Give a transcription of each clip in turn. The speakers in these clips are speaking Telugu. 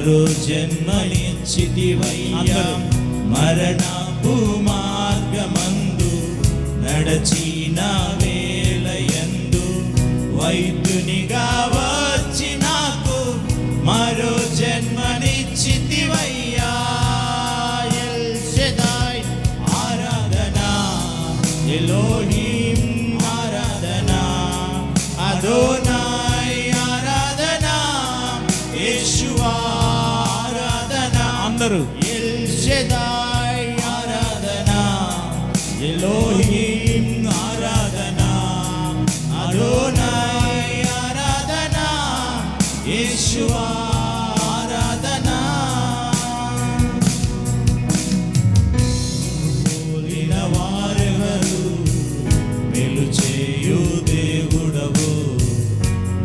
మరో జన్మనిచ్చితివయ్యా మరణపు మార్గమందు నడచిన వేళయందు వైద్యునిగా వచ్చి నాకు మరో జన్మనిచ్చితివయ్యా ఎల్ షెదాయ్ ఆరాధనా ఎలోహిం ఆరాధనా అదోనాయ్ ఆరాధనా యేషువా ఆరాధనా అందరూ ఎల్ షెదాయ్ ఆరాధనా ఎలోహిం ఆరాధనా అదోనాయ్ ఆరాధనా యేషువా ఆరాధనా పోలిన వారెవరు మేలు చేయు దేవుడవు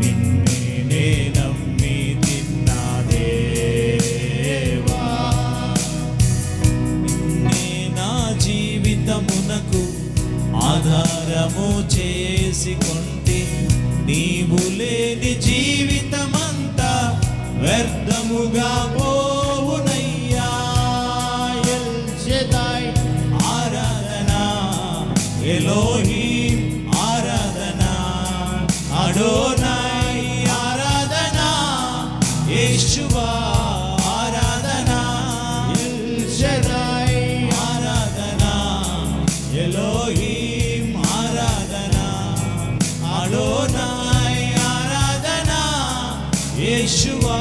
నిన్నే నమ్మి తిన్నా దేవా నిన్నే నా జీవితమునకు ఆధారము చేసుకొంటి నీవు లేని జీవితమంతా వ్యర్థముగా పోవునయ్యా ఎల్ షెదాయ్ ఆరాధనా ఎలోహిం ఆరాధనా అడోనాయ్ ఆరాధనా యేషువా ఆరాధనా ఎల్ షెదాయ్ ఆరాధనా ఎలోహిం ఆరాధనా అడోనాయ్ ఆరాధనా యేషువా